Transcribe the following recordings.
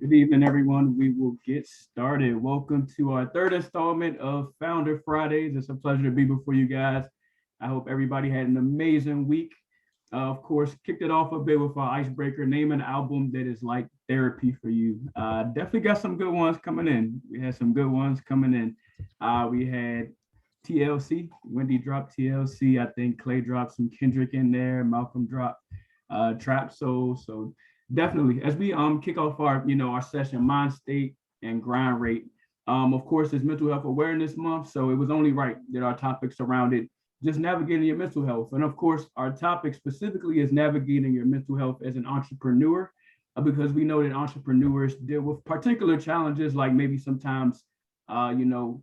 Good evening, everyone. We will get started. Welcome to our third installment of Founder Fridays. It's a pleasure to be before you guys. I hope everybody had an amazing week. Of course, kicked it off a bit with our icebreaker. Name an album that is like therapy for you. Definitely got some good ones coming in. We had some good ones coming in. We had TLC. Wendy dropped TLC. I think Clay dropped some Kendrick in there. Malcolm dropped Trap Soul. So definitely, as we kick off our our session, mind state and grind rate. Of course, it's Mental Health Awareness Month, so it was only right that our topic surrounded just navigating your mental health. And of course, our topic specifically is navigating your mental health as an entrepreneur, because we know that entrepreneurs deal with particular challenges like maybe sometimes, uh, you know,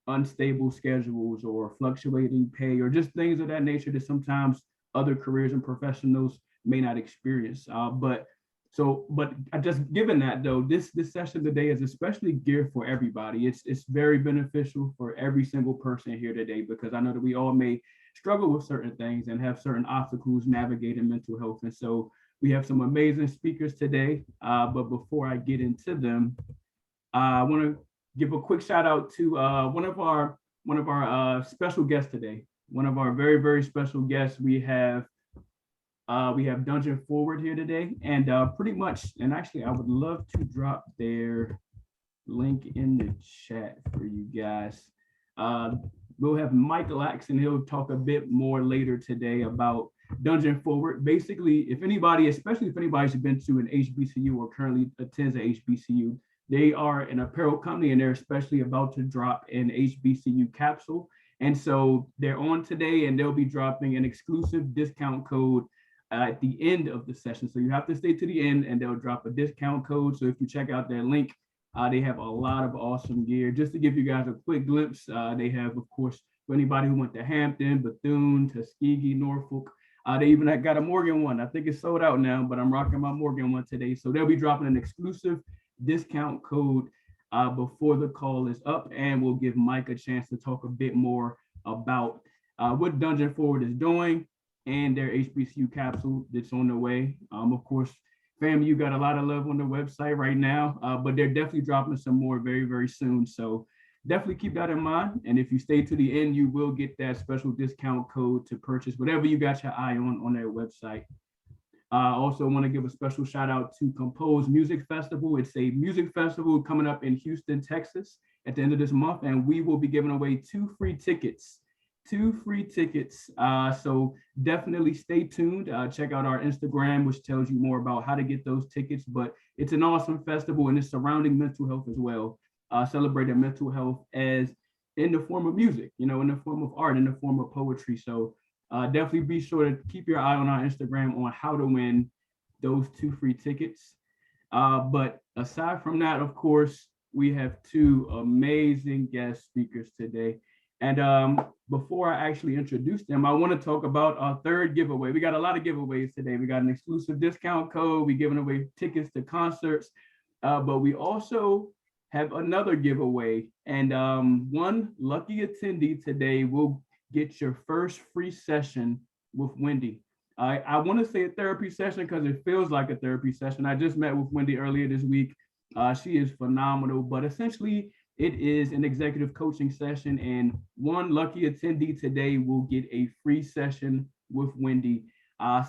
unstable schedules or fluctuating pay or just things of that nature that sometimes other careers and professionals may not experience. But I just given that though, this session today is especially geared for everybody. It's very beneficial for every single person here today because I know that we all may struggle with certain things and have certain obstacles navigating mental health. And so we have some amazing speakers today. But before I get into them, I want to give a quick shout out to one of our special guests today. One of our very special guests. We have Dungeon Forward here today, and pretty much, and actually, I would love to drop their link in the chat for you guys. Uh, we'll have Michael Axon. He'll talk a bit more later today about Dungeon Forward. Basically, if anybody, especially if anybody's been to an HBCU or currently attends an HBCU, they are an apparel company and they're especially about to drop an HBCU capsule. And so they're on today and they'll be dropping an exclusive discount code at the end of the session. So you have to stay to the end and they'll drop a discount code. So if you check out their link, they have a lot of awesome gear. Just to give you guys a quick glimpse, they have, of course, for anybody who went to Hampton, Bethune, Tuskegee, Norfolk. They even got a Morgan one. I think it's sold out now, but I'm rocking my Morgan one today. So they'll be dropping an exclusive discount code before the call is up, and we'll give Mike a chance to talk a bit more about what Dungeon Forward is doing and their HBCU capsule that's on the way. Of course, family, you got a lot of love on the website right now, but they're definitely dropping some more very soon. So definitely keep that in mind. And if you stay to the end, you will get that special discount code to purchase whatever you got your eye on their website. I also want to give a special shout out to Compose Music Festival. It's a music festival coming up in Houston, Texas at the end of this month, and we will be giving away two free tickets. Two free tickets. So definitely stay tuned. Check out our Instagram, which tells you more about how to get those tickets. But it's an awesome festival and it's surrounding mental health as well. Celebrating mental health as in the form of music, in the form of art, in the form of poetry. So definitely be sure to keep your eye on our Instagram on how to win those two free tickets. But aside from that, of course, we have two amazing guest speakers today. And before I actually introduce them, I want to talk about our third giveaway. We got a lot of giveaways today. We got an exclusive discount code. We're giving away tickets to concerts, but we also have another giveaway. And one lucky attendee today will get your first free session with Wendy. I want to say a therapy session because it feels like a therapy session. I just met with Wendy earlier this week. She is phenomenal, but essentially it is an executive coaching session, and one lucky attendee today will get a free session with Wendy.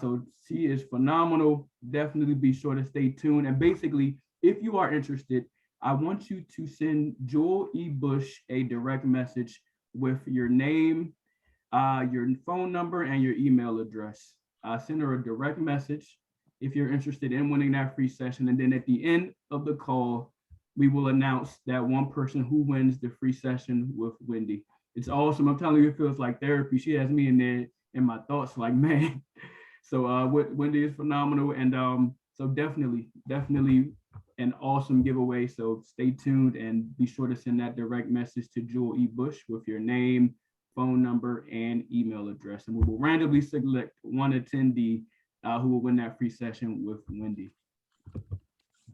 So she is phenomenal. Definitely be sure to stay tuned. And basically, if you are interested, I want you to send Jewel E. Bush a direct message with your name, your phone number, and your email address. Send her a direct message if you're interested in winning that free session. And then at the end of the call, we will announce that one person who wins the free session with Wendy. It's awesome. I'm telling you, it feels like therapy. She has me in there in my thoughts, like, man. So Wendy is phenomenal. And so definitely an awesome giveaway. So stay tuned and be sure to send that direct message to Jewel E. Bush with your name, phone number, and email address. And we will randomly select one attendee who will win that free session with Wendy.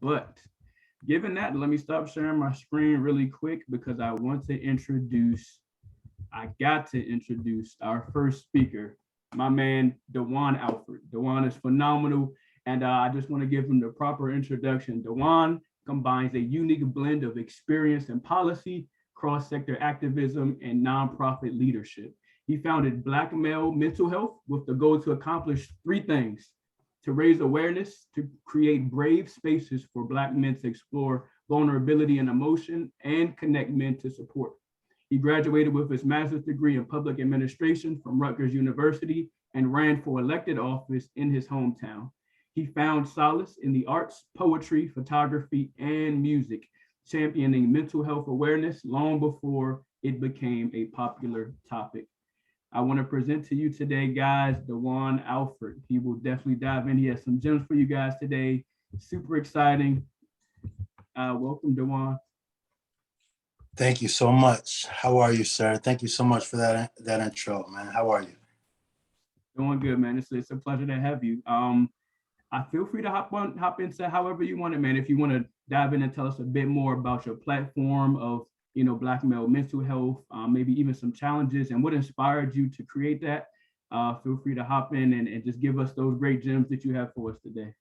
But given that, let me stop sharing my screen really quick because I got to introduce our first speaker, my man, Dawan Alfred. Dawan is phenomenal. And I just want to give him the proper introduction. Dawan combines a unique blend of experience in policy, cross-sector activism, and nonprofit leadership. He founded Black Male Mental Health with the goal to accomplish three things: to raise awareness, to create brave spaces for Black men to explore vulnerability and emotion, and connect men to support. He graduated with his master's degree in public administration from Rutgers University and ran for elected office in his hometown. He found solace in the arts, poetry, photography, and music, championing mental health awareness long before it became a popular topic. I want to present to you today, guys, Dawan Alford. He will definitely dive in. He has some gems for you guys today. Super exciting. Welcome, Dawan. Thank you so much. How are you, sir? Thank you so much for that intro, man. How are you? Doing good, man. It's a pleasure to have you. I feel free to hop into however you want it, man. If you want to dive in and tell us a bit more about your platform of, Black male mental health, maybe even some challenges and what inspired you to create that. Feel free to hop in and just give us those great gems that you have for us today.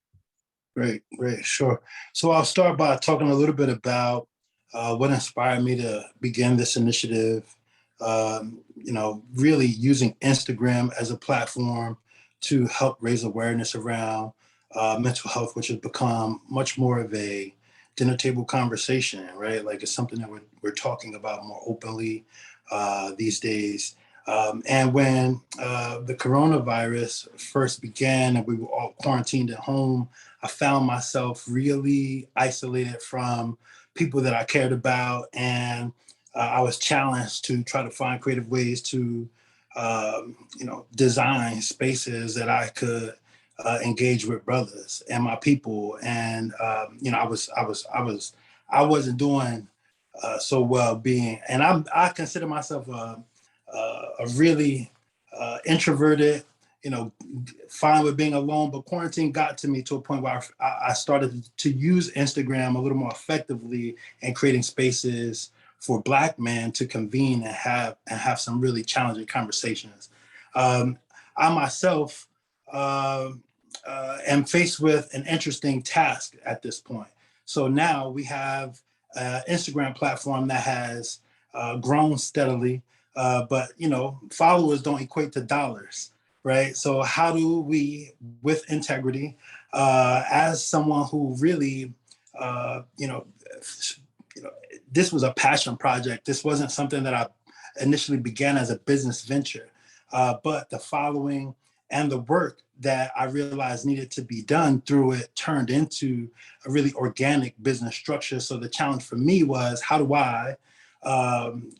Great, sure. So I'll start by talking a little bit about what inspired me to begin this initiative. Really using Instagram as a platform to help raise awareness around mental health, which has become much more of a dinner table conversation, right? Like it's something that we're talking about more openly these days. And when the coronavirus first began and we were all quarantined at home, I found myself really isolated from people that I cared about. And I was challenged to try to find creative ways to, design spaces that I could engage with brothers and my people. And I wasn't doing so well being, and I consider myself a really introverted, fine with being alone, but quarantine got to me to a point where I started to use Instagram a little more effectively and creating spaces for Black men to convene and have some really challenging conversations. I myself am faced with an interesting task at this point. So now we have an Instagram platform that has grown steadily, but followers don't equate to dollars, right? So how do we, with integrity, as someone who really, this was a passion project. This wasn't something that I initially began as a business venture, but the following and the work that I realized needed to be done through it turned into a really organic business structure. So the challenge for me was, how do I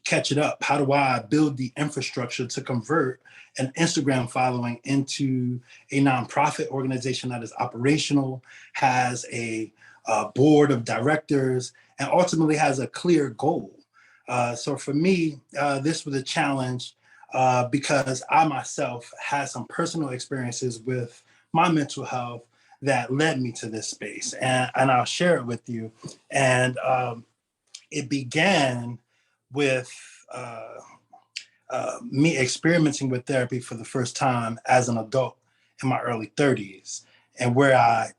catch it up? How do I build the infrastructure to convert an Instagram following into a nonprofit organization that is operational, has a board of directors, and ultimately has a clear goal? So for me, this was a challenge because I myself had some personal experiences with my mental health that led me to this space. And I'll share it with you. And it began with me experimenting with therapy for the first time as an adult in my early 30s, and where I,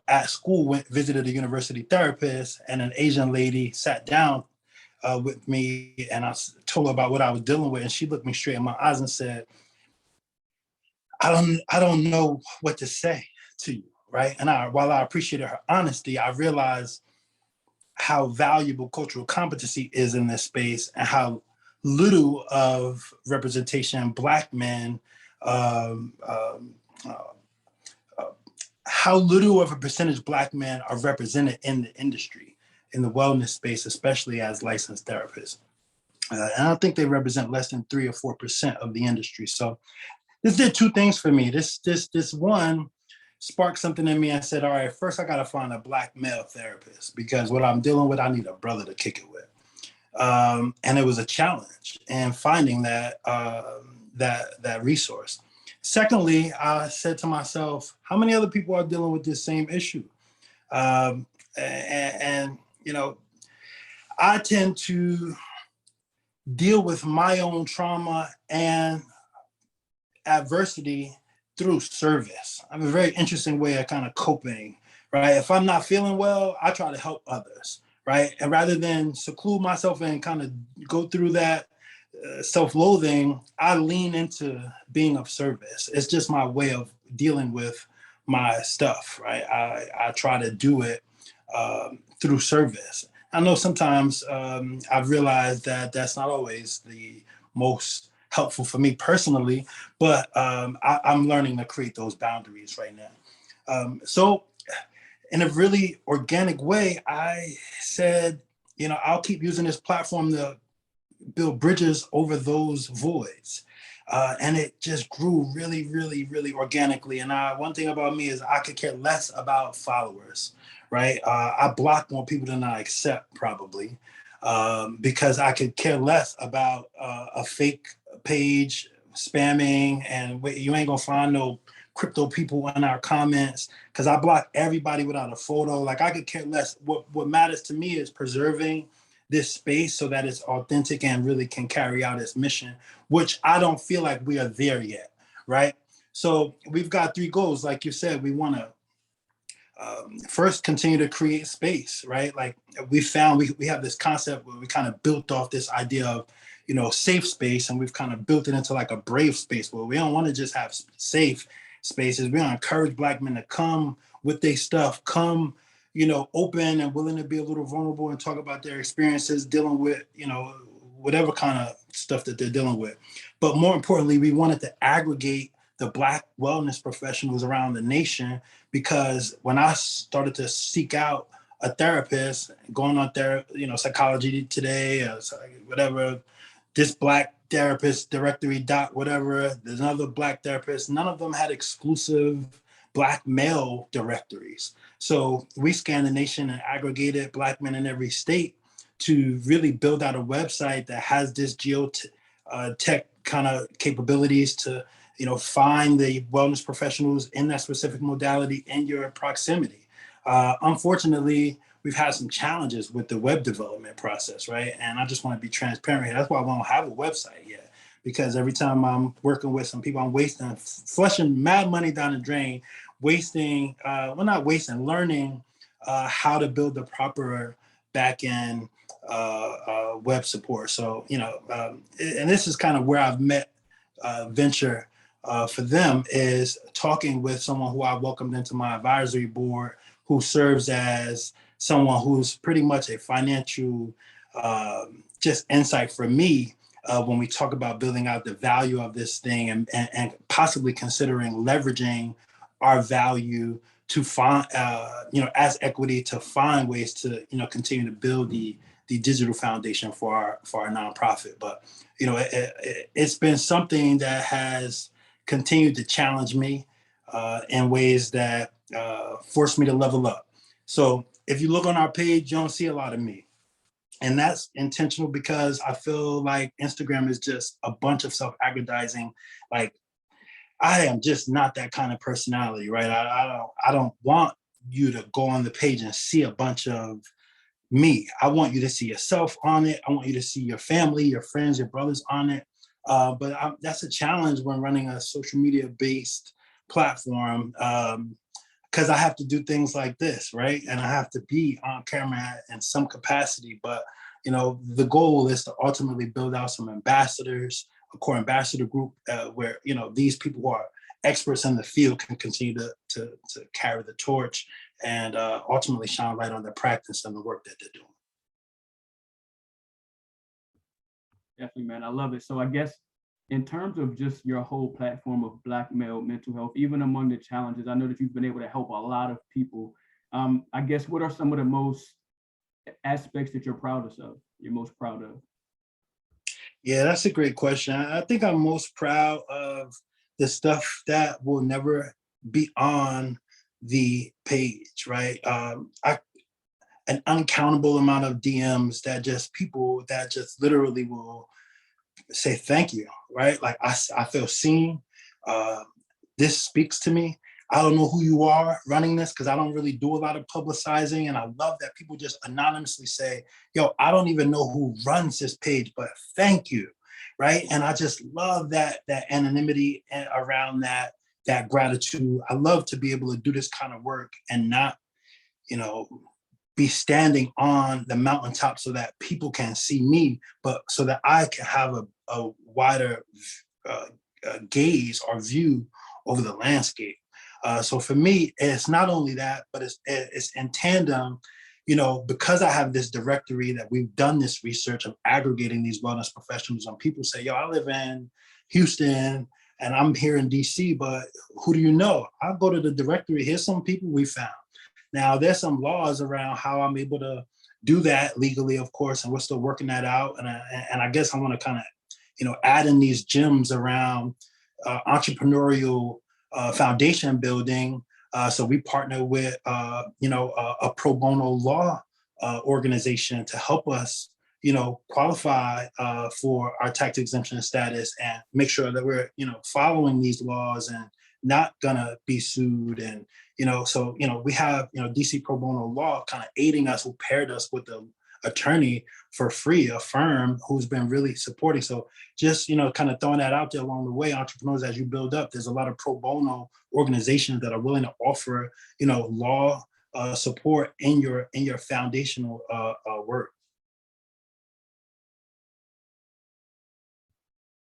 at school visited a university therapist, and an Asian lady sat down with me, and I told her about what I was dealing with, and she looked me straight in my eyes and said, I don't know what to say to you, right? And while I appreciated her honesty, I realized how valuable cultural competency is in this space, and how little of representation Black men, how little of a percentage Black men are represented in the industry, in the wellness space, especially as licensed therapists. And I think they represent less than 3 or 4% of the industry. So this did two things for me. This one sparked something in me. And said, all right, first I got to find a Black male therapist, because what I'm dealing with, I need a brother to kick it with. And it was a challenge in finding that resource. Secondly, I said to myself, how many other people are dealing with this same issue? And I tend to deal with my own trauma and adversity through service. I have a very interesting way of kind of coping right? If I'm not feeling well, I try to help others, right? And rather than seclude myself and kind of go through that self-loathing, I lean into being of service. It's just my way of dealing with my stuff, right? I try to do it through service. I know sometimes I've realized that that's not always the most helpful for me personally, but I'm learning to create those boundaries right now. So in a really organic way, I said, I'll keep using this platform to build bridges over those voids. And it just grew really, really, really organically. And one thing about me is I could care less about followers, right? I block more people than I accept, probably, because I could care less about a fake page spamming, and you ain't gonna find no crypto people in our comments, because I block everybody without a photo. Like, I could care less. What matters to me is preserving this space so that it's authentic and really can carry out its mission, which I don't feel like we are there yet, right? So we've got 3 goals. Like you said, we want to first continue to create space, right? Like, we found we have this concept where we kind of built off this idea of, safe space, and we've kind of built it into like a brave space where we don't want to just have safe spaces. We want to encourage Black men to come with their stuff, come, open and willing to be a little vulnerable and talk about their experiences dealing with, whatever kind of stuff that they're dealing with. But more importantly, we wanted to aggregate the Black wellness professionals around the nation, because when I started to seek out a therapist, going on Psychology Today, whatever, this Black therapist directory dot whatever, there's another Black therapist, none of them had exclusive Black male directories. So we scanned the nation and aggregated Black men in every state to really build out a website that has this tech kind of capabilities to, find the wellness professionals in that specific modality in your proximity. Unfortunately, we've had some challenges with the web development process, right? And I just want to be transparent here. That's why I don't have a website yet, because every time I'm working with some people, I'm flushing mad money down the drain, not wasting, learning how to build the proper back end web support. So, and this is kind of where I've met venture for them, is talking with someone who I welcomed into my advisory board, who serves as someone who's pretty much a financial just insight for me when we talk about building out the value of this thing, and possibly considering leveraging our value to find, as equity, to find ways to, continue to build the digital foundation for our nonprofit. But, it's been something that has continued to challenge me in ways that forced me to level up. So if you look on our page, you don't see a lot of me. And that's intentional, because I feel like Instagram is just a bunch of self-aggrandizing. Like, I am just not that kind of personality, right? I don't want you to go on the page and see a bunch of me. I want you to see yourself on it. I want you to see your family, your friends, your brothers on it. But that's a challenge when running a social media based platform, because I have to do things like this, right? And I have to be on camera in some capacity. But, the goal is to ultimately build out some ambassadors, a core ambassador group, where, these people who are experts in the field can continue to carry the torch and ultimately shine light on their practice and the work that they're doing. Definitely, man. I love it. So I guess in terms of just your whole platform of Black male mental health, even among the challenges, I know that you've been able to help a lot of people. I guess, what are some of the most aspects that you're proudest of, you're most proud of? Yeah, that's a great question. I think I'm most proud of the stuff that will never be on the page, right? An uncountable amount of DMs that just people that just literally will say thank you, right? Like, I feel seen. Uh, this speaks to me. I don't know who you are running this, because I don't really do a lot of publicizing. And I love that people just anonymously say, yo, I don't even know who runs this page, but thank you, right? And I just love that anonymity around that gratitude. I love to be able to do this kind of work and not you know, be standing on the mountaintop so that people can see me, but so that I can have a wider gaze or view over the landscape. So for me, it's not only that, but it's in tandem, because I have this directory that we've done this research of aggregating these wellness professionals, and people say, yo, I live in Houston and I'm here in DC, but who do you know? I'll go to the directory. Here's some people we found. Now, there's some laws around how I'm able to do that legally, of course, and we're still working that out. And I guess I want to kind of, add in these gems around entrepreneurial foundation building. So we partner with, a pro bono law organization to help us, qualify for our tax exemption status and make sure that we're, following these laws and not gonna be sued. And, so, we have, DC pro bono law kind of aiding us, who paired us with the attorney for free, a firm who's been really supporting. So just, kind of throwing that out there along the way, entrepreneurs, as you build up, there's a lot of pro bono organizations that are willing to offer, law support in your foundational work.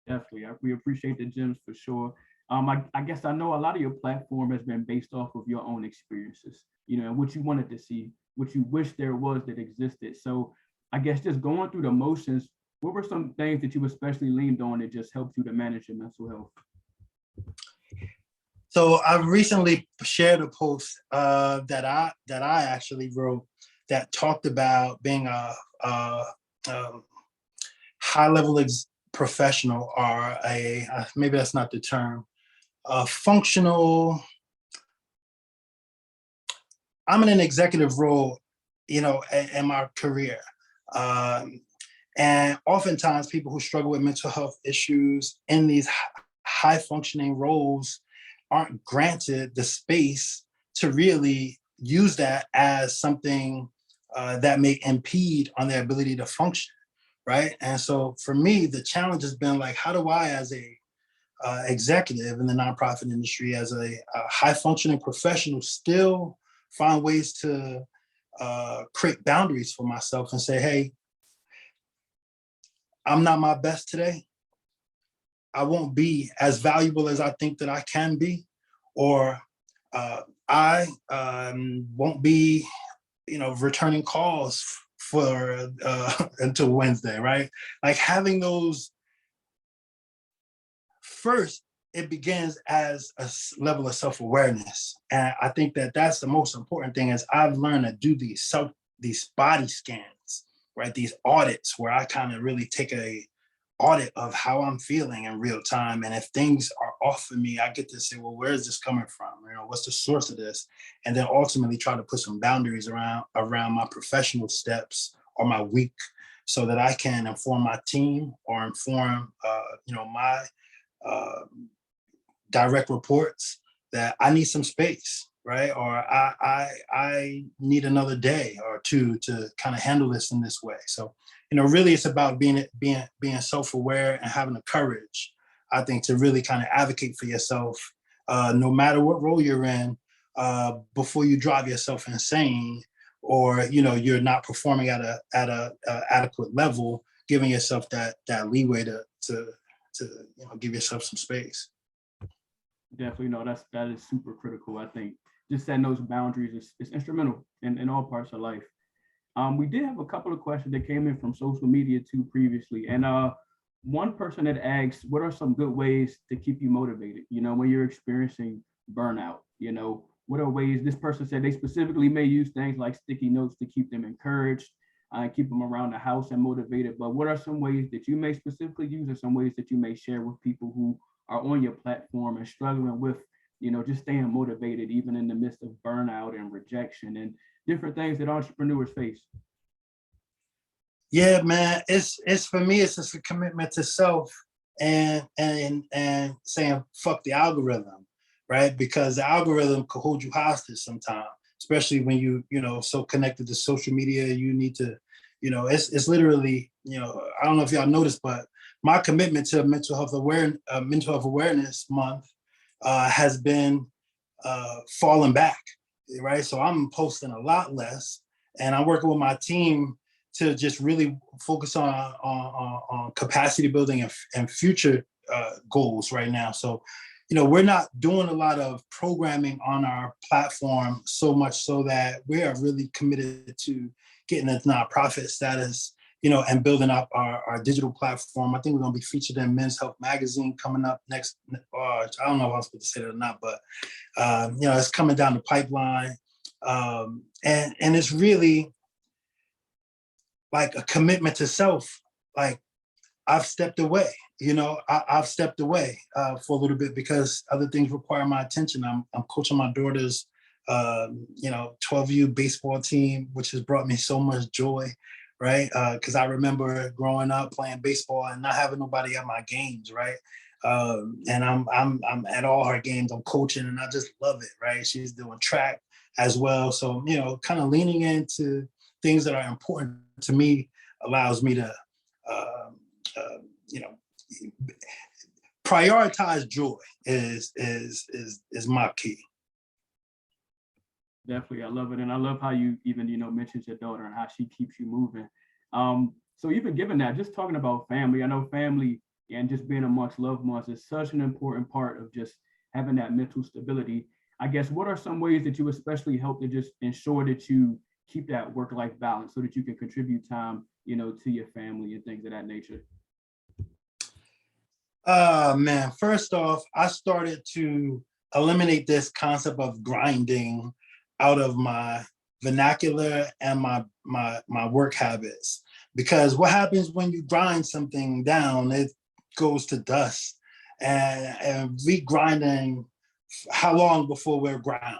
Definitely. We appreciate the gems for sure. I guess I know a lot of your platform has been based off of your own experiences, and what you wanted to see, what you wish there was that existed. So I guess just going through the motions, what were some things that you especially leaned on that just helped you to manage your mental health? So I recently shared a post that I actually wrote that talked about being a high level professional, or maybe that's not the term, functional. I'm in an executive role, in my career. And oftentimes people who struggle with mental health issues in these high functioning roles aren't granted the space to really use that as something that may impede on their ability to function, right? And so for me, the challenge has been like, how do I, as a executive in the nonprofit industry, as a high functioning professional, still find ways to create boundaries for myself and say, hey, I'm not my best today. I won't be as valuable as I think that I can be, or I won't be, returning calls for until Wednesday, right? Like having those, first, it begins as a level of self-awareness. And I think that that's the most important thing, is I've learned to do these body scans, right? These audits where I kind of really take a audit of how I'm feeling in real time. And if things are off for me, I get to say, well, where is this coming from? What's the source of this? And then ultimately try to put some boundaries around my professional steps or my week, so that I can inform my team or inform, my direct reports that I need some space, right? Or I need another day or two to kind of handle this in this way. So, really it's about being self-aware and having the courage, I think, to really kind of advocate for yourself, no matter what role you're in, before you drive yourself insane, or you're not performing at a adequate level, giving yourself that leeway to give yourself some space. Definitely, that is super critical. I think just setting those boundaries is instrumental in all parts of life. We did have a couple of questions that came in from social media too previously, and one person had asked, what are some good ways to keep you motivated, when you're experiencing burnout? What are ways? This person said they specifically may use things like sticky notes to keep them encouraged, keep them around the house and motivated. But what are some ways that you may specifically use, or some ways that you may share with people who are on your platform and struggling with, just staying motivated, even in the midst of burnout and rejection and different things that entrepreneurs face? Yeah, man, it's for me, it's just a commitment to self, and saying fuck the algorithm, right? Because the algorithm could hold you hostage sometimes, especially when so connected to social media. You need to, it's literally, I don't know if y'all noticed, but my commitment to mental health awareness month has been falling back. right? So I'm posting a lot less, and I'm working with my team to just really focus on capacity building and future goals right now. So, we're not doing a lot of programming on our platform, so much so that we are really committed to getting a nonprofit status, and building up our digital platform. I think we're going to be featured in Men's Health Magazine coming up next. I don't know if I'm supposed to say that or not, but it's coming down the pipeline, and it's really like a commitment to self. Like, I've stepped away. I've stepped away for a little bit because other things require my attention. I'm coaching my daughter's 12U baseball team, which has brought me so much joy, right? Because I remember growing up playing baseball and not having nobody at my games, right? And I'm at all her games. I'm coaching, and I just love it, right? She's doing track as well, so kind of leaning into things that are important to me allows me to prioritize joy is my key. Definitely, I love it, and I love how you even mentioned your daughter and how she keeps you moving. So even given that, just talking about family, I know family and just being amongst loved ones is such an important part of just having that mental stability. I guess, what are some ways that you especially help to just ensure that you keep that work-life balance so that you can contribute time, to your family and things of that nature? Man, first off, I started to eliminate this concept of grinding out of my vernacular and my work habits. Because what happens when you grind something down, it goes to dust. And re-grinding, how long before we're ground,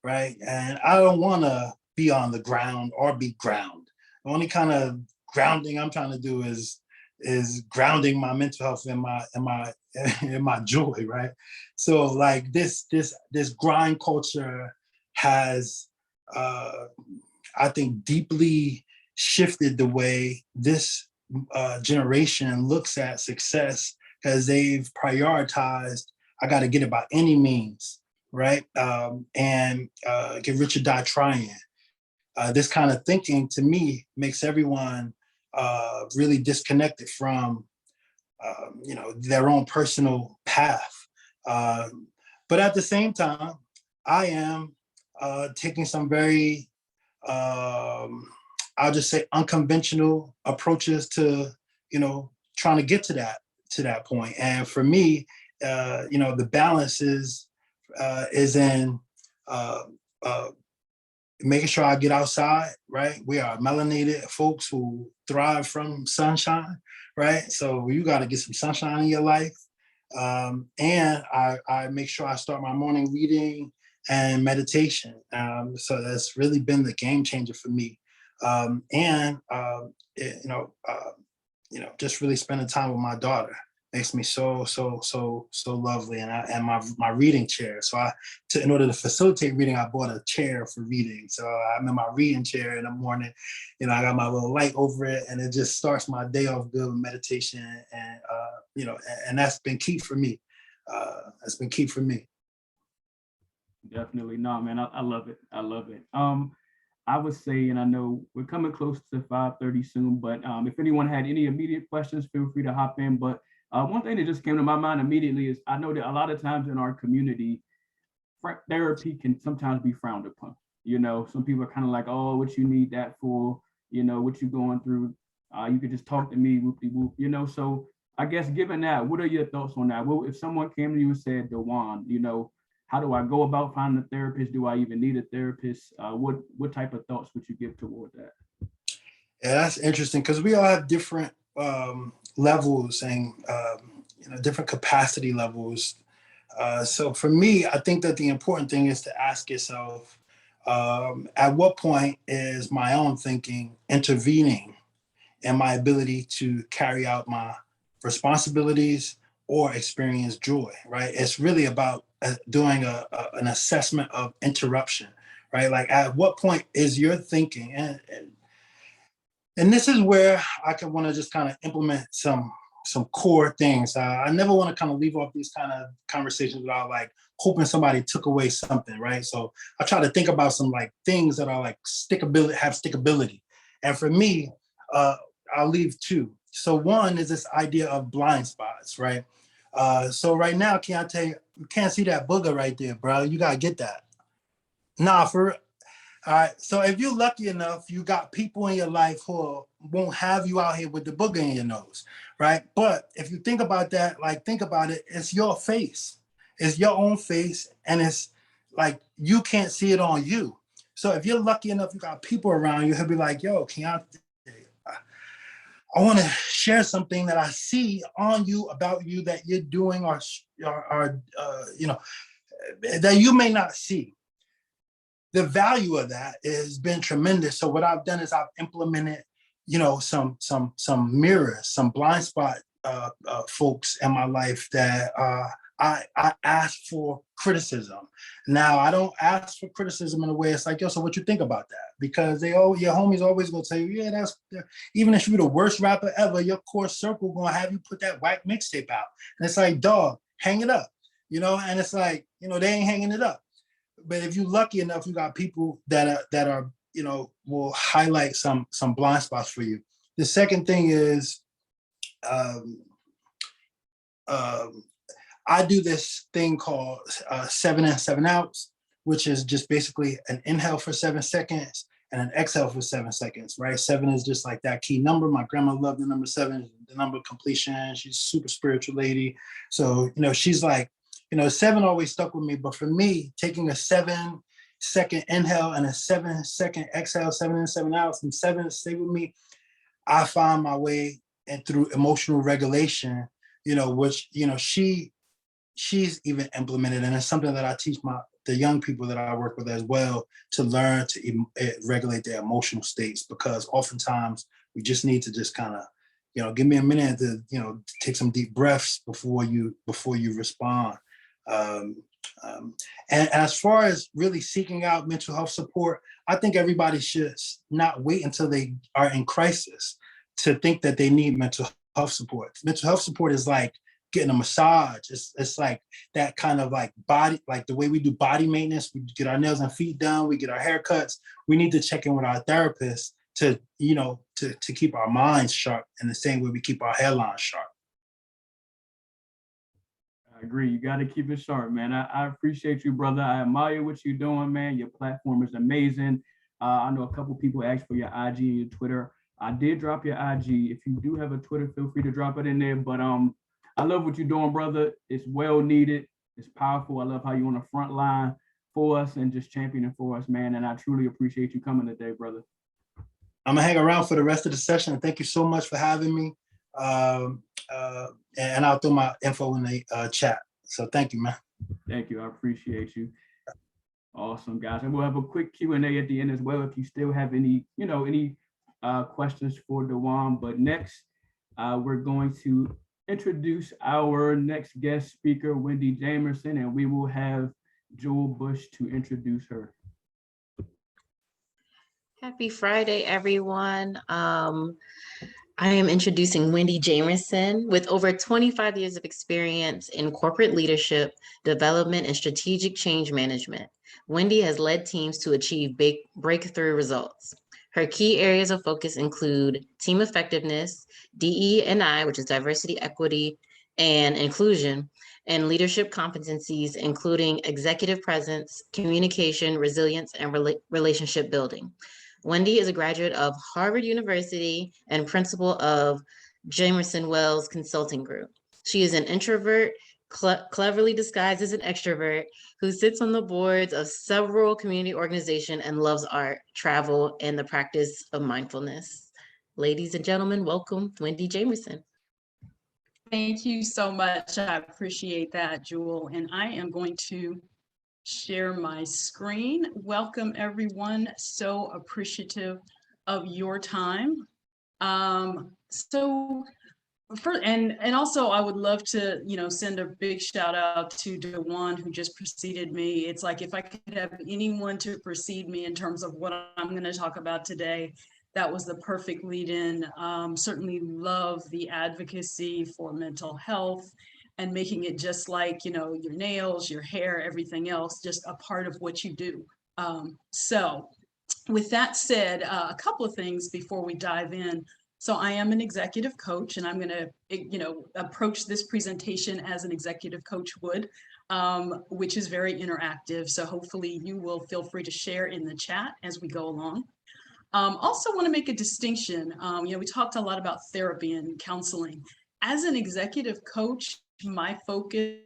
right? And I don't want to be on the ground or be ground. The only kind of grounding I'm trying to do is grounding my mental health and my joy, right? So like this grind culture has I think deeply shifted the way this generation looks at success, because they've prioritized, I got to get it by any means, right? And get rich or die trying. This kind of thinking, to me, makes everyone really disconnected from, their own personal path. But at the same time, I am taking some very, I'll just say, unconventional approaches to, trying to get to that point. And for me, the balance is in making sure I get outside, right? We are melanated folks who thrive from sunshine, right? So you got to get some sunshine in your life. And I make sure I start my morning reading and meditation. So that's really been the game changer for me. Just really spending time with my daughter makes me so lovely. And my reading chair. So in order to facilitate reading, I bought a chair for reading. So I'm in my reading chair in the morning. I got my little light over it, and it just starts my day off good with meditation. And and that's been key for me. That's been key for me. Definitely. No, man, I love it. I love it. I would say, and I know we're coming close to 5:30 soon, but if anyone had any immediate questions, feel free to hop in. But one thing that just came to my mind immediately is, I know that a lot of times in our community, therapy can sometimes be frowned upon. Some people are kind of like, oh, what you need that for? What you going through? You could just talk to me, whoop-de-whoop. So I guess, given that, what are your thoughts on that? Well, if someone came to you and said, Dawan, how do I go about finding a therapist? Do I even need a therapist? What type of thoughts would you give toward that? Yeah, that's interesting, because we all have different levels and different capacity levels. So for me, I think that the important thing is to ask yourself, at what point is my own thinking intervening in my ability to carry out my responsibilities or experience joy, right? It's really about doing an assessment of interruption, right? Like, at what point is your thinking, and this is where I can want to just kind of implement some some core things. I never want to kind of leave off these kind of conversations without like hoping somebody took away something, right? So I try to think about some like things that are like have stickability. And for me, I'll leave two. So one is this idea of blind spots, right? So right now, Keontae, you can't see that booger right there, bro. You gotta get that. Nah, for real. All right. So if you're lucky enough, you got people in your life who won't have you out here with the booger in your nose, right? But if you think about that, like think about it, it's your face. It's your own face, and it's like you can't see it on you. So if you're lucky enough, you got people around you, he'll be like, yo, Keontae, I want to share something that I see on you about you that you're doing or you know, that you may not see. The value of that has been tremendous. So what I've done is I've implemented, you know, some mirrors, some blind spot folks in my life that I ask for criticism. Now I don't ask for criticism in a way it's like, yo, so what you think about that? Because your homies always gonna tell you, yeah, that's even if you're the worst rapper ever, your core circle gonna have you put that whack mixtape out. And it's like, dog, hang it up, you know. And it's like, you know, they ain't hanging it up. But if you're lucky enough, you got people that are you know, will highlight some blind spots for you. The second thing is, I do this thing called 7 in, 7 outs, which is just basically an inhale for 7 seconds and an exhale for 7 seconds, right? 7 is just like that key number. My grandma loved the number 7, the number of completion. She's a super spiritual lady. So, you know, she's like, you know, 7 always stuck with me. But for me, taking a 7-second inhale and a 7-second exhale, 7 in, 7 outs, and 7 stay with me, I find my way and through emotional regulation, you know, which, you know, she's even implemented. And it's something that I teach the young people that I work with as well, to learn to regulate their emotional states, because oftentimes we just need to just kind of, you know, give me a minute to, you know, take some deep breaths before you respond. And as far as really seeking out mental health support, I think everybody should not wait until they are in crisis to think that they need mental health support. Mental health support is like getting a massage. It's like that kind of like body, like the way we do body maintenance. We get our nails and feet done, we get our haircuts. We need to check in with our therapist to, you know, to keep our minds sharp in the same way we keep our hairline sharp. I agree. You got to keep it sharp, man. I appreciate you, brother. I admire what you're doing, man. Your platform is amazing. I know a couple people asked for your IG and your Twitter. I did drop your IG. If you do have a Twitter, feel free to drop it in there. But I love what you're doing, brother. It's well needed. It's powerful. I love how you're on the front line for us and just championing for us, man. And I truly appreciate you coming today, brother. I'm gonna hang around for the rest of the session. Thank you so much for having me. And I'll throw my info in the chat. So thank you, man. Thank you. I appreciate you. Awesome, guys. And we'll have a quick Q&A at the end as well if you still have any, you know, any questions for Dawan. But next, we're going to introduce our next guest speaker, Wendy Jamerson, and we will have Joel Bush to introduce her. Happy Friday, everyone. I am introducing Wendy Jamerson. With over 25 years of experience in corporate leadership, development, and strategic change management. Wendy has led teams to achieve big breakthrough results. Her key areas of focus include team effectiveness, DE&I, which is diversity, equity, and inclusion, and leadership competencies, including executive presence, communication, resilience, and relationship building. Wendy is a graduate of Harvard University and principal of Jamerson Wells Consulting Group. She is an introvert, cleverly disguised as an extrovert, who sits on the boards of several community organizations and loves art, travel, and the practice of mindfulness. Ladies and gentlemen, welcome, Wendy Jamerson. Thank you so much. I appreciate that, Jewel. And I am going to share my screen. Welcome, everyone. So appreciative of your time. And also I would love to, you know, send a big shout out to Dawan, who just preceded me. It's like, if I could have anyone to precede me in terms of what I'm going to talk about today, that was the perfect lead in. Certainly love the advocacy for mental health and making it just like, you know, your nails, your hair, everything else, just a part of what you do. So with that said, a couple of things before we dive in. So I am an executive coach, and I'm going to, you know, approach this presentation as an executive coach would, which is very interactive. So hopefully you will feel free to share in the chat as we go along. Also want to make a distinction. You know, we talked a lot about therapy and counseling. As an executive coach, my focus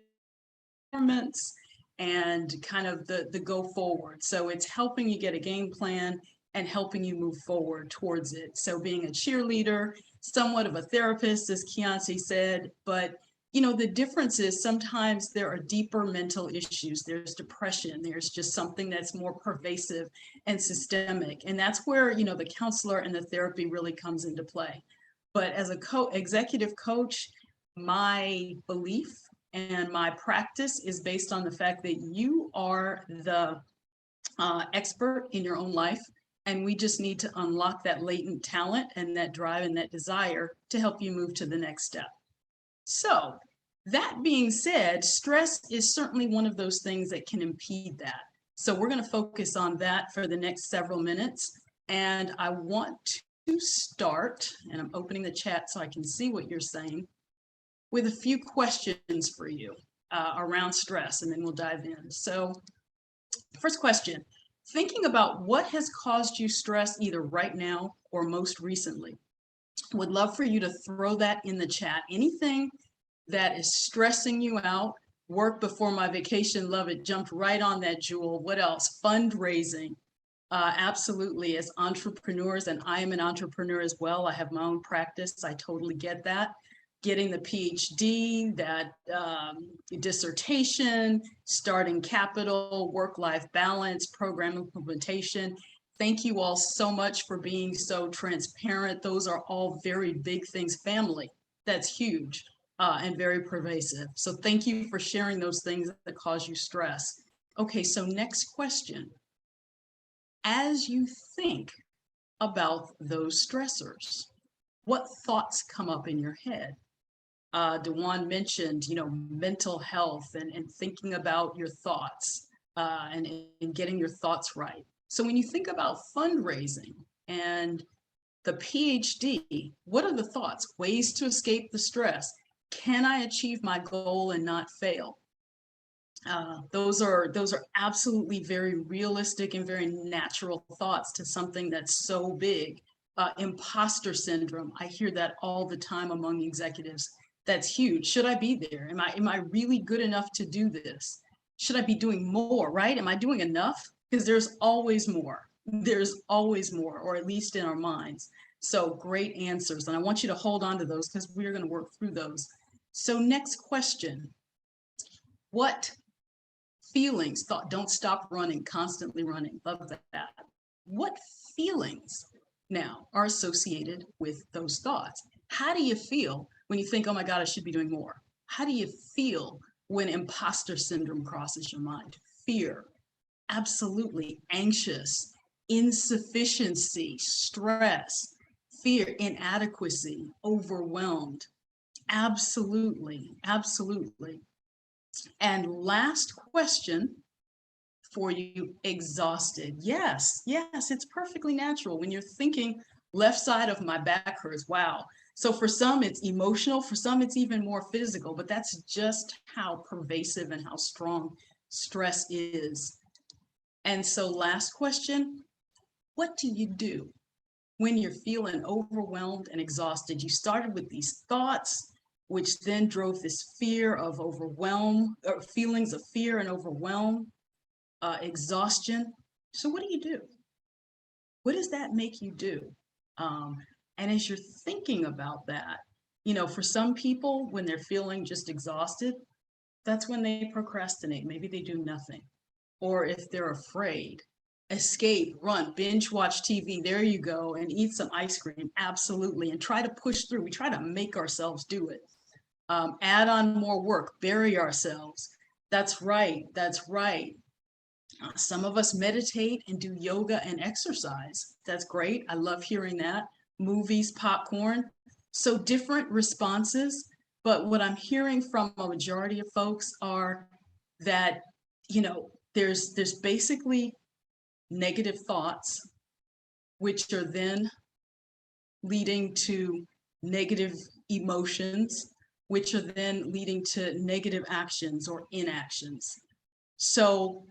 is and kind of the go forward. So it's helping you get a game plan and helping you move forward towards it. So being a cheerleader, somewhat of a therapist, as Keontae said, but you know, the difference is sometimes there are deeper mental issues. There's depression. There's just something that's more pervasive and systemic. And that's where, you know, the counselor and the therapy really comes into play. But as a executive coach, my belief and my practice is based on the fact that you are the expert in your own life. And we just need to unlock that latent talent and that drive and that desire to help you move to the next step. So that being said, stress is certainly one of those things that can impede that. So we're going to focus on that for the next several minutes. And I want to start, and I'm opening the chat so I can see what you're saying, with a few questions for you around stress, and then we'll dive in. So first question, thinking about what has caused you stress either right now or most recently. Would love for you to throw that in the chat. Anything that is stressing you out. Work before my vacation, love it, jumped right on that, Jewel. What else? Fundraising. Absolutely, as entrepreneurs, and I am an entrepreneur as well. I have my own practice. I totally get that. Getting the PhD, that dissertation, starting capital, work-life balance, program implementation. Thank you all so much for being so transparent. Those are all very big things. Family, that's huge and very pervasive. So thank you for sharing those things that cause you stress. Okay, so next question. As you think about those stressors, what thoughts come up in your head? Dawan mentioned, you know, mental health and thinking about your thoughts and getting your thoughts right. So when you think about fundraising and the PhD, what are the thoughts? Ways to escape the stress. Can I achieve my goal and not fail? Those are absolutely very realistic and very natural thoughts to something that's so big. Imposter syndrome. I hear that all the time among executives. That's huge. Should I be there? Am I really good enough to do this? Should I be doing more, right? Am I doing enough? Because there's always more. There's always more, or at least in our minds. So great answers. And I want you to hold on to those because we're going to work through those. So next question. What feelings, don't stop running, constantly running. Love that. What feelings now are associated with those thoughts? How do you feel when you think, oh my God, I should be doing more? How do you feel when imposter syndrome crosses your mind? Fear, absolutely. Anxious, insufficiency, stress, fear, inadequacy, overwhelmed. Absolutely, absolutely. And last question for you, exhausted. Yes, it's perfectly natural when you're thinking left side of my back hurts. Wow. So for some it's emotional, for some it's even more physical, but that's just how pervasive and how strong stress is. And so last question, what do you do when you're feeling overwhelmed and exhausted? You started with these thoughts, which then drove this fear of overwhelm, or feelings of fear and overwhelm, exhaustion. So what do you do? What does that make you do? And as you're thinking about that, you know, for some people, when they're feeling just exhausted, that's when they procrastinate. Maybe they do nothing. Or if they're afraid, escape, run, binge watch TV, there you go, and eat some ice cream, absolutely, and try to push through. We try to make ourselves do it. Add on more work, bury ourselves. That's right, that's right. Some of us meditate and do yoga and exercise. That's great. I love hearing that. Movies, popcorn. So different responses. But what I'm hearing from a majority of folks are that, there's basically negative thoughts, which are then leading to negative emotions, which are then leading to negative actions or inactions. So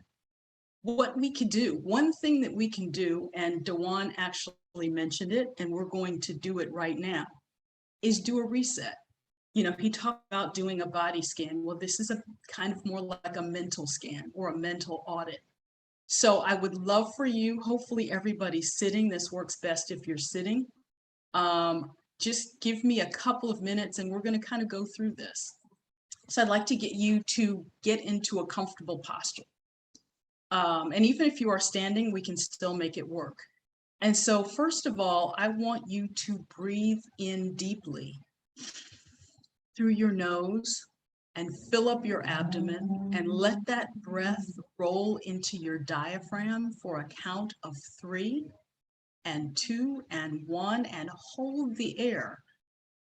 what we could do, one thing that we can do, and Dawan actually mentioned it, and we're going to do it right now, is do a reset. He talked about doing a body scan. Well, this is a kind of more like a mental scan or a mental audit. So I would love for you, hopefully everybody's sitting. This works best if you're sitting. Just give me a couple of minutes and we're going to kind of go through this. So I'd like to get you to get into a comfortable posture. And even if you are standing, we can still make it work. And so first of all, I want you to breathe in deeply through your nose and fill up your abdomen and let that breath roll into your diaphragm for a count of 3 and 2 and 1, and hold the air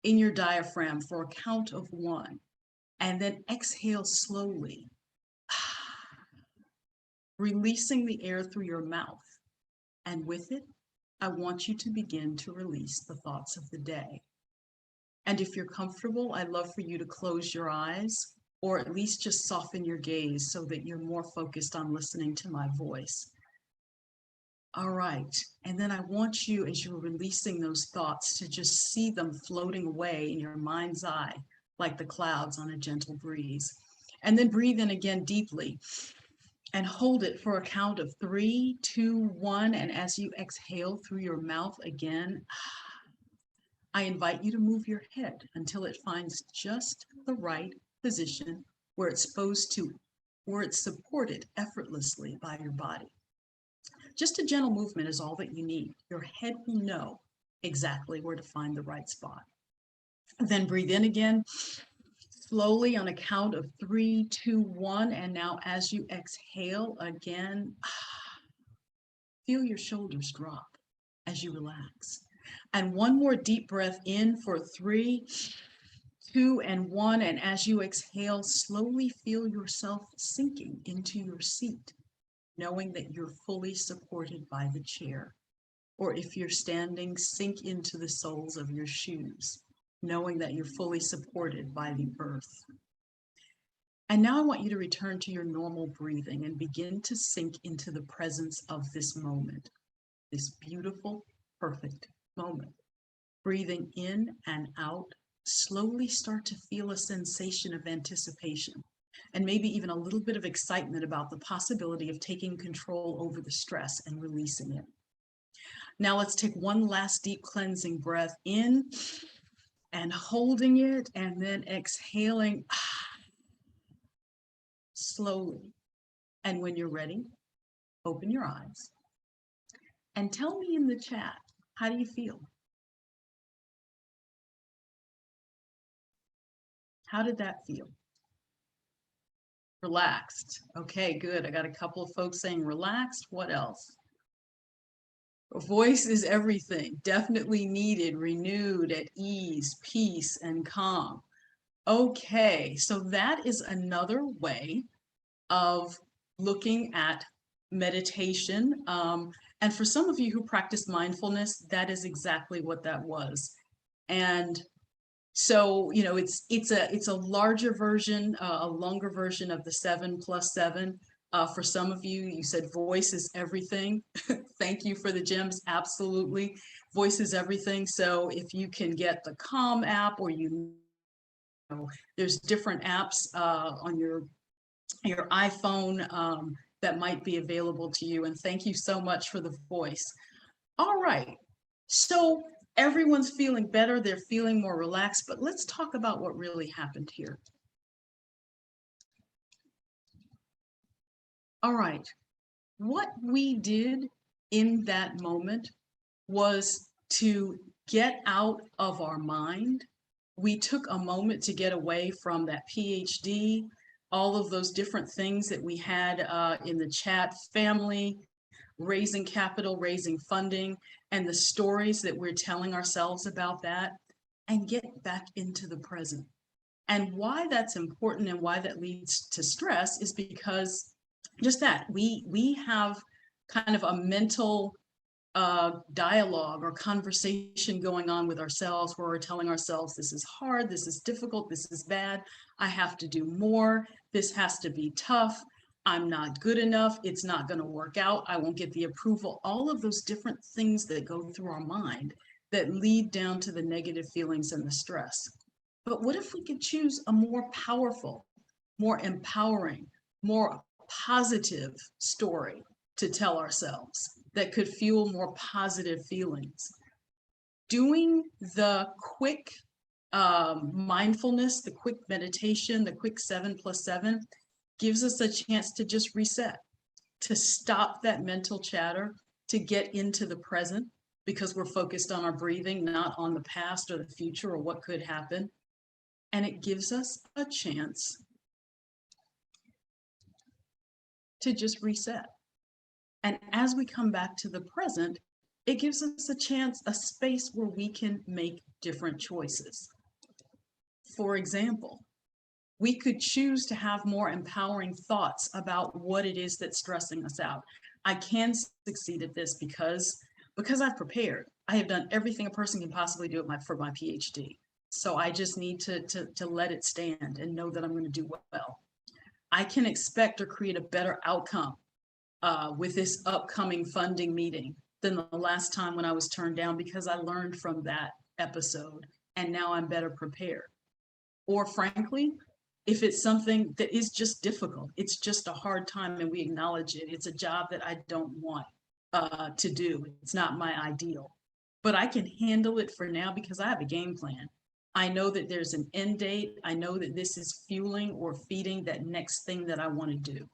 in your diaphragm for a count of 1, and then exhale slowly, releasing the air through your mouth. And with it, I want you to begin to release the thoughts of the day. And if you're comfortable, I'd love for you to close your eyes, or at least just soften your gaze so that you're more focused on listening to my voice. All right. And then I want you, as you're releasing those thoughts, to just see them floating away in your mind's eye, like the clouds on a gentle breeze. And then breathe in again deeply and hold it for a count of 3, 2, 1. And as you exhale through your mouth again, I invite you to move your head until it finds just the right position where it's supported effortlessly by your body. Just a gentle movement is all that you need. Your head will know exactly where to find the right spot. Then breathe in again, slowly on a count of 3, 2, 1. And now as you exhale again, feel your shoulders drop as you relax. And one more deep breath in for 3, 2, and 1. And as you exhale, slowly feel yourself sinking into your seat, knowing that you're fully supported by the chair. Or if you're standing, sink into the soles of your shoes, knowing that you're fully supported by the earth. And now I want you to return to your normal breathing and begin to sink into the presence of this moment, this beautiful, perfect moment. Breathing in and out, slowly start to feel a sensation of anticipation and maybe even a little bit of excitement about the possibility of taking control over the stress and releasing it. Now let's take one last deep cleansing breath in and holding it, and then exhaling slowly. And when you're ready, open your eyes and tell me in the chat, how do you feel? How did that feel? Relaxed. Okay, good. I got a couple of folks saying relaxed. What else? Voice is everything. Definitely needed, renewed, at ease, peace, and calm. Okay, so that is another way of looking at meditation. And for some of you who practice mindfulness, that is exactly what that was. And so, it's a larger version, a longer version of the 7+7. For some of you, you said voice is everything. Thank you for the gems. Absolutely. Voice is everything. So if you can get the Calm app, or there's different apps on your iPhone that might be available to you. And thank you so much for the voice. All right. So everyone's feeling better. They're feeling more relaxed, but let's talk about what really happened here. All right. What we did in that moment was to get out of our mind. We took a moment to get away from that PhD, all of those different things that we had in the chat: family, raising capital, raising funding, and the stories that we're telling ourselves about that, and get back into the present. And why that's important and why that leads to stress is because just that we have kind of a mental dialogue or conversation going on with ourselves, where we're telling ourselves, this is hard, this is difficult, this is bad, I have to do more, this has to be tough, I'm not good enough, it's not going to work out, I won't get the approval. All of those different things that go through our mind that lead down to the negative feelings and the stress. But what if we could choose a more powerful, more empowering, more positive story to tell ourselves that could fuel more positive feelings? Doing the quick mindfulness, the quick meditation, the quick 7+7 gives us a chance to just reset, to stop that mental chatter, to get into the present, because we're focused on our breathing, not on the past or the future or what could happen. And it gives us a chance to just reset. And as we come back to the present, it gives us a chance, a space where we can make different choices. For example, we could choose to have more empowering thoughts about what it is that's stressing us out. I can succeed at this because I've prepared. I have done everything a person can possibly do for my PhD. So I just need to let it stand and know that I'm going to do well. I can expect or create a better outcome with this upcoming funding meeting than the last time when I was turned down, because I learned from that episode and now I'm better prepared. Or frankly, if it's something that is just difficult, it's just a hard time and we acknowledge it, it's a job that I don't want to do, it's not my ideal, but I can handle it for now because I have a game plan. I know that there's an end date. I know that this is fueling or feeding that next thing that I want to do.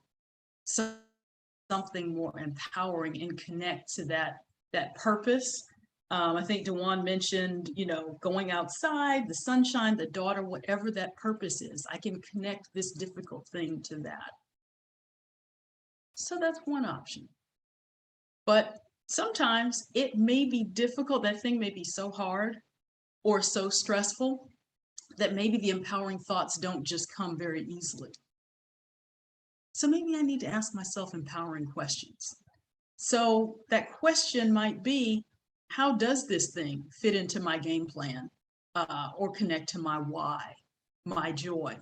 So something more empowering and connect to that purpose. I think Dawan mentioned, going outside, the sunshine, the daughter, whatever that purpose is, I can connect this difficult thing to that. So that's one option. But sometimes it may be difficult. That thing may be so hard or so stressful that maybe the empowering thoughts don't just come very easily. So maybe I need to ask myself empowering questions. So that question might be, how does this thing fit into my game plan or connect to my why, my joy?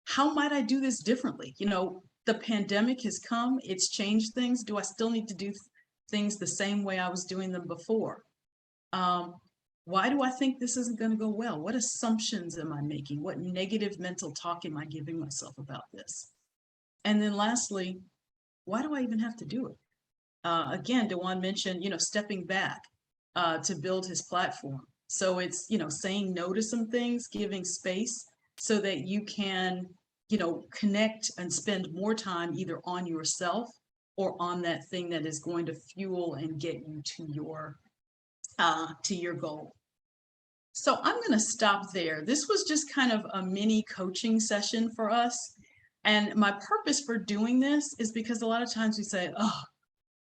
How might I do this differently? The pandemic has come, it's changed things. Do I still need to do things the same way I was doing them before? Why do I think this isn't going to go well? What assumptions am I making? What negative mental talk am I giving myself about this? And then lastly, why do I even have to do it? Again, Dawan mentioned, stepping back to build his platform. So it's, saying no to some things, giving space so that you can, connect and spend more time either on yourself or on that thing that is going to fuel and get you to your goal. So I'm going to stop there. This was just kind of a mini coaching session for us. And my purpose for doing this is because a lot of times we say, oh,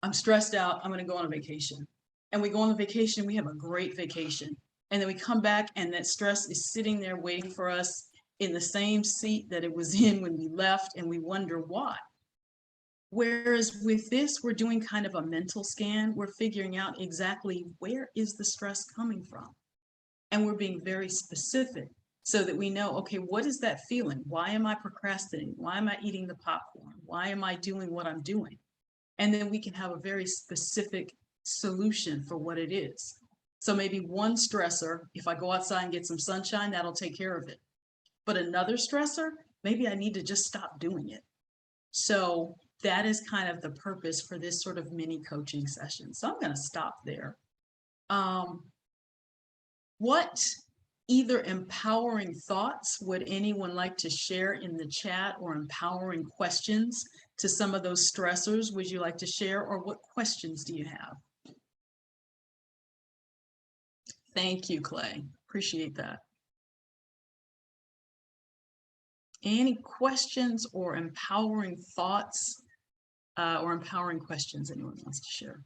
I'm stressed out, I'm going to go on a vacation. And we go on a vacation, we have a great vacation. And then we come back and that stress is sitting there waiting for us in the same seat that it was in when we left, and we wonder why. Whereas with this, we're doing kind of a mental scan. We're figuring out exactly where is the stress coming from. And we're being very specific so that we know, okay, what is that feeling? Why am I procrastinating? Why am I eating the popcorn? Why am I doing what I'm doing? And then we can have a very specific solution for what it is. So maybe one stressor, if I go outside and get some sunshine, that'll take care of it. But another stressor, maybe I need to just stop doing it. So that is kind of the purpose for this sort of mini coaching session. So I'm going to stop there. What either empowering thoughts would anyone like to share in the chat, or empowering questions to some of those stressors would you like to share, or what questions do you have? Thank you, Clay. Appreciate that. any questions or empowering thoughts or empowering questions anyone wants to share?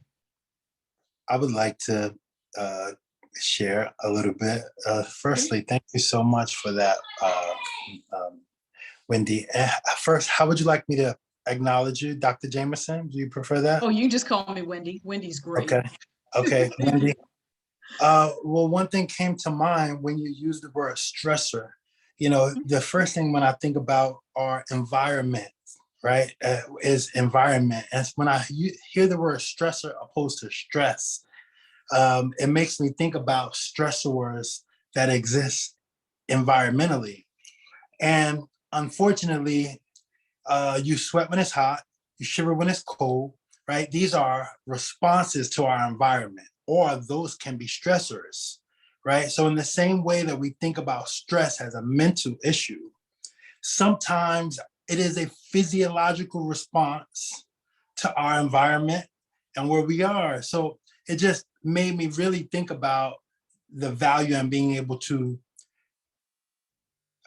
I would like to share a little bit. Firstly, thank you so much for that, Wendy. First, how would you like me to acknowledge you, Dr. Jameson? Do you prefer that? Oh, you can just call me Wendy. Wendy's great. Okay. Okay, Wendy. Well, one thing came to mind when you used the word stressor. You know, the first thing when I think about our environment, right, is environment. And when I hear the word stressor opposed to stress, it makes me think about stressors that exist environmentally. And unfortunately, you sweat when it's hot, you shiver when it's cold, right? These are responses to our environment, or those can be stressors, right? So in the same way that we think about stress as a mental issue, sometimes it is a physiological response to our environment and where we are. So it just made me really think about the value in being able to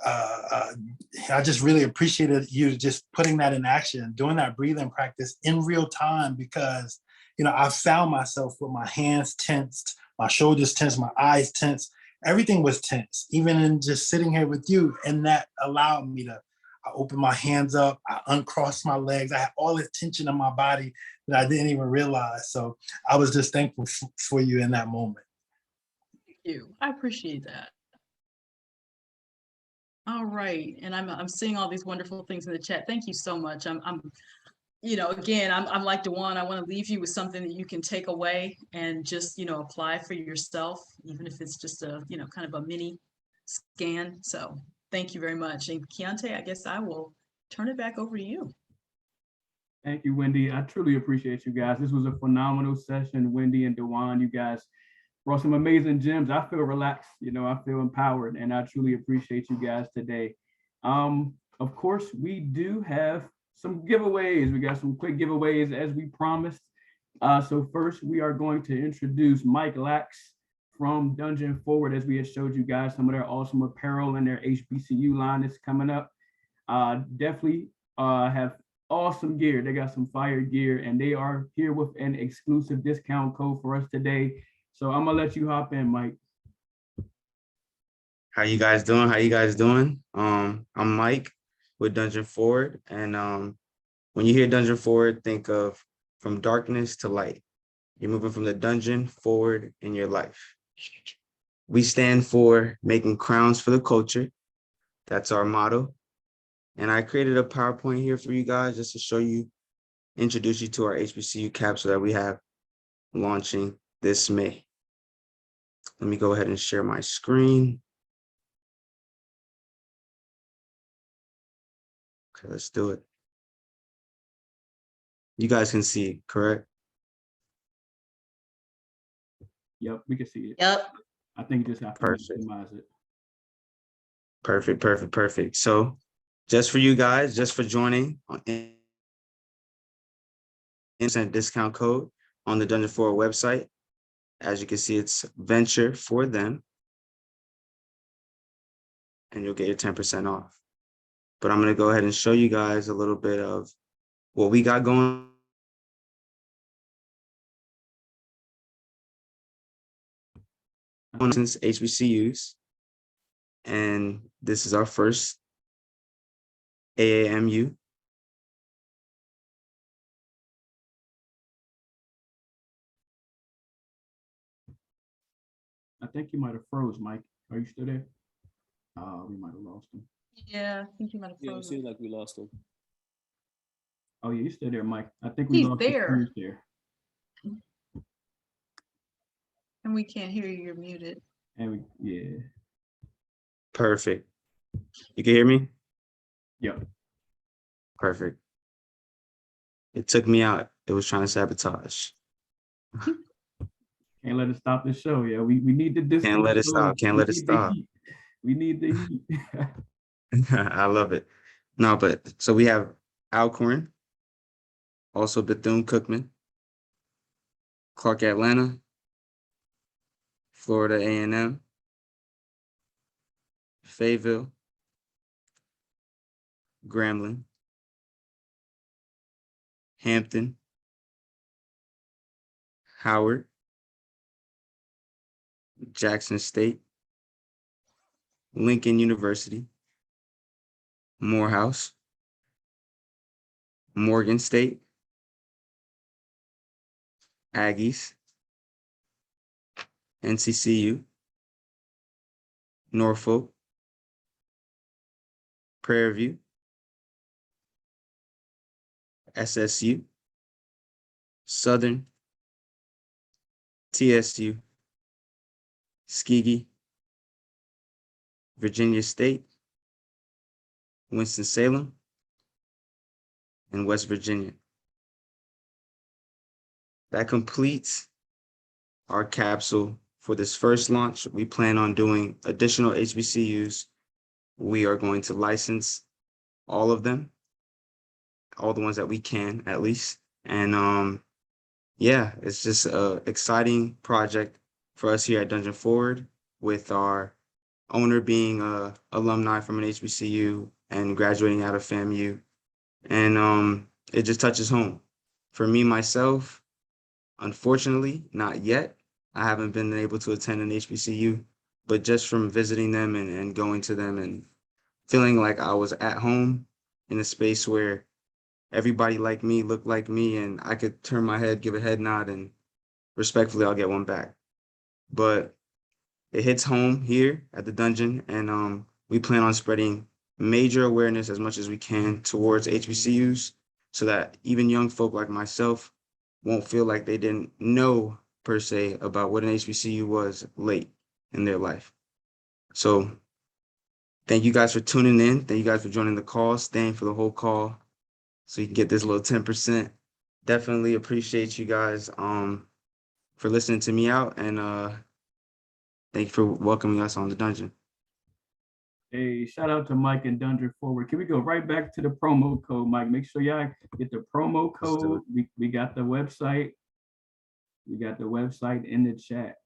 I just really appreciated you just putting that in action, doing that breathing practice in real time, because, you know, I found myself with my hands tensed, my shoulders tense, my eyes tense, everything was tense, even in just sitting here with you. And that allowed me to, I opened my hands up, I uncrossed my legs, I had all this tension in my body that I didn't even realize. So I was just thankful for you in that moment. Thank you. I appreciate that. All right, and I'm seeing all these wonderful things in the chat. Thank you so much. I'm you know, again, I'm like Dawan. I want to leave you with something that you can take away and just, you know, apply for yourself, even if it's just a, you know, kind of a mini scan. So thank you very much. And Keontae, I guess I will turn it back over to you. Thank you, Wendy. I truly appreciate you guys. This was a phenomenal session. Wendy and Dawan, you guys brought some amazing gems. I feel relaxed, you know, I feel empowered, and I truly appreciate you guys today. Of course, we do have some giveaways. We got some quick giveaways as we promised. So first, we are going to introduce Mike Lax from Dungeon Forward, as we had showed you guys some of their awesome apparel and their HBCU line is coming up. Definitely have awesome gear. They got some fire gear, and they are here with an exclusive discount code for us today. So I'm gonna let you hop in, Mike. How you guys doing? How you guys doing? I'm Mike with Dungeon Forward, and when you hear Dungeon Forward, think of from darkness to light. You're moving from the dungeon forward in your life. We stand for making crowns for the culture. That's our motto. And I created a PowerPoint here for you guys just to show you, introduce you to our HBCU capsule that we have launching this May. Let me go ahead and share my screen. Okay, let's do it. You guys can see, correct? Yep, we can see it. Yep. I think you just have to Perfect. maximize it. Perfect, perfect, perfect. So just for you guys, just for joining on instant discount code on the Dungeon Forward website. As you can see, it's venture for them. And you'll get your 10% off. But I'm going to go ahead and show you guys a little bit of what we got going on since HBCUs. And this is our first AAMU. I think you might have froze, Mike. Are you still there? We might have lost him. Yeah, I think you might have Yeah, it frozen. seems like we lost him. Oh yeah, you're still there, Mike. I think we He's lost there. the there. And we can't hear you. You're muted. And yeah. Perfect. You can hear me? Yep. Perfect. It took me out. It was trying to sabotage. Can't let it stop the show. Yeah, we need the discount. Can't let it stop. Can't let it stop. We need the heat. I love it. No, but so we have Alcorn, also Bethune-Cookman, Clark Atlanta, Florida A&M, Fayetteville, Grambling, Hampton, Howard, Jackson State, Lincoln University, Morehouse, Morgan State, Aggies, NCCU, Norfolk, Prairie View, SSU, Southern, TSU, Tuskegee, Virginia State, Winston-Salem, and West Virginia. That completes our capsule for this first launch. We plan on doing additional HBCUs. We are going to license all of them, all the ones that we can at least. And yeah, it's just an exciting project for us here at Dungeon Forward, with our owner being a alumni from an HBCU and graduating out of FAMU. And it just touches home. For me, myself, unfortunately, not yet. I haven't been able to attend an HBCU, but just from visiting them and going to them and feeling like I was at home in a space where everybody like me, looked like me, and I could turn my head, give a head nod, and respectfully, I'll get one back. But it hits home here at the dungeon, and we plan on spreading major awareness as much as we can towards HBCUs, so that even young folk like myself won't feel like they didn't know per se about what an HBCU was late in their life. So thank you guys for tuning in. Thank you guys for joining the call, staying for the whole call so you can get this little 10%. Definitely appreciate you guys for listening to me out, and thank you for welcoming us on the dungeon. Hey, shout out to Mike and Dungeon Forward. Can we go right back to the promo code, Mike? Make sure y'all get the promo code. We got the website. We got the website in the chat.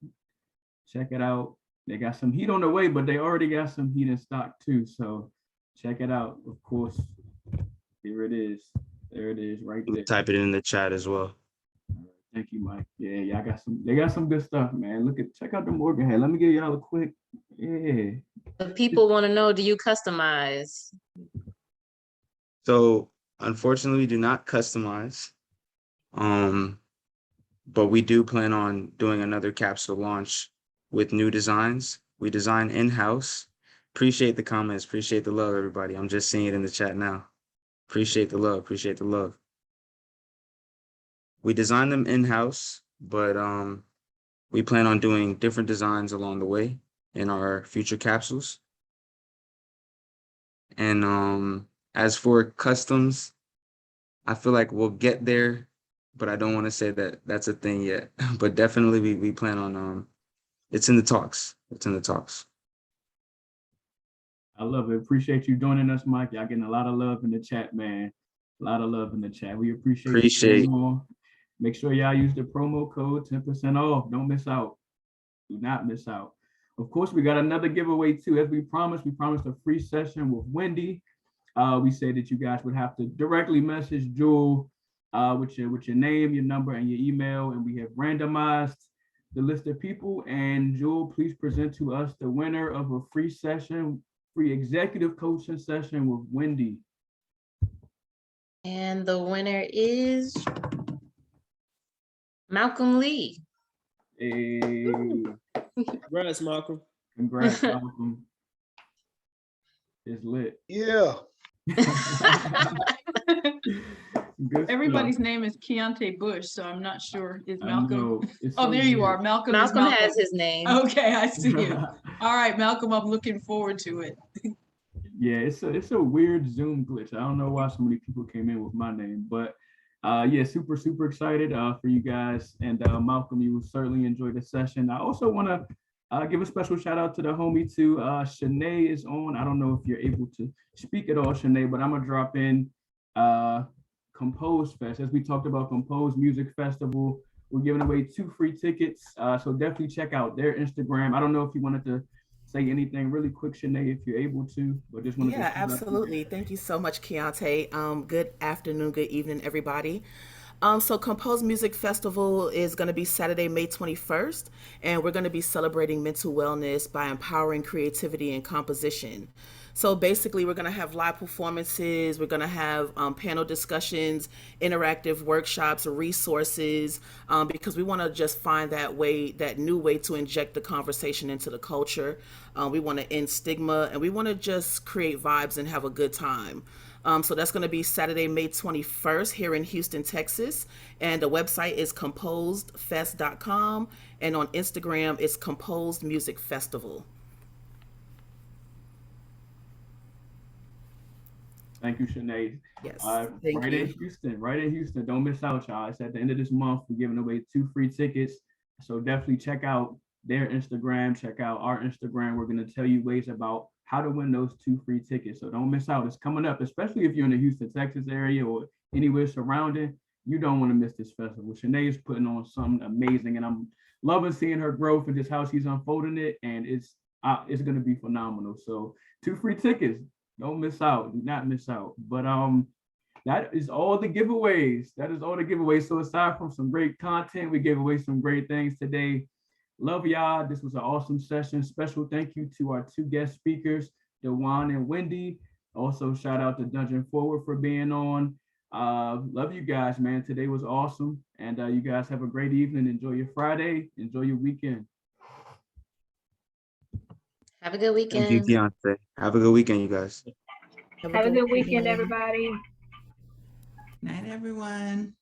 Check it out. They got some heat on the way, but they already got some heat in stock too. So check it out. Of course, here it is. There it is, right there. Type it in the chat as well. Thank you, Mike. Yeah, y'all got some. They got some good stuff, man. Check out the Morgan head. Let me give y'all a quick. Yeah. The people want to know, do you customize? So unfortunately, we do not customize. But we do plan on doing another capsule launch with new designs. We design in-house. Appreciate the comments. Appreciate the love, everybody. I'm just seeing it in the chat now. Appreciate the love. Appreciate the love. We design them in-house, but we plan on doing different designs along the way in our future capsules. And as for customs, I feel like we'll get there, but I don't want to say that that's a thing yet. But definitely we plan on it's in the talks. It's in the talks. I love it. Appreciate you joining us, Mike. Y'all getting a lot of love in the chat, man. A lot of love in the chat. We appreciate you. Make sure y'all use the promo code 10% off. Don't miss out. Do not miss out. Of course, we got another giveaway too. As we promised a free session with Wendy. We said that you guys would have to directly message Jewel with your name, your number, and your email, and we have randomized the list of people. And Jewel, please present to us the winner of a free session, free executive coaching session with Wendy. And the winner is Malcolm Lee. Hey. Congrats, Malcolm. Congrats, Malcolm. It's lit. Yeah. Everybody's name is Keontae Bush, so I'm not sure. Is Malcolm? So there you are. Malcolm has his name. Okay, I see you. All right, Malcolm, I'm looking forward to it. Yeah, it's a weird Zoom glitch. I don't know why so many people came in with my name, but yeah, super excited for you guys. And Malcolm, you will certainly enjoy the session. I also want to give a special shout out to the homie too. Shanae is on. I don't know if you're able to speak at all, Shanae, but I'm gonna drop in Compose Fest. As we talked about Compose Music Festival, we're giving away 2 free tickets. So definitely check out their Instagram. I don't know if you wanted to say anything really quick, Shanae, if you're able to, but just want to Yeah, absolutely. Thank you so much, Keontae. Good afternoon, good evening, everybody. So Compose Music Festival is going to be Saturday, May 21st, and we're going to be celebrating mental wellness by empowering creativity and composition. So basically, we're going to have live performances, we're going to have panel discussions, interactive workshops, resources, because we want to just find that way, that new way to inject the conversation into the culture. We want to end stigma, and we want to just create vibes and have a good time. So that's going to be Saturday, May 21st here in Houston, Texas. And the website is composedfest.com. And on Instagram, it's Composed Music Festival. Thank you, Shanae. Yes, Right thank in you. Houston, right in Houston. Don't miss out, y'all. It's at the end of this month. We're giving away 2 free tickets. So definitely check out their Instagram, check out our Instagram. We're going to tell you ways about how to win those 2 free tickets. So don't miss out. It's coming up, especially if you're in the Houston, Texas area or anywhere surrounding. You don't want to miss this festival. Shanae is putting on something amazing, and I'm loving seeing her growth and just how she's unfolding it. And it's going to be phenomenal. So 2 free tickets. Don't miss out. Do not miss out. But that is all the giveaways. That is all the giveaways. So aside from some great content, we gave away some great things today. Love y'all. This was an awesome session. Special thank you to our 2 guest speakers, Dawan and Wendy. Also, shout out to Dungeon Forward for being on. Love you guys, man. Today was awesome. And you guys have a great evening. Enjoy your Friday. Enjoy your weekend. Have a good Thank you, weekend. Keontae. Have a good weekend, you guys. Have a good weekend, evening. everybody. Night, everyone.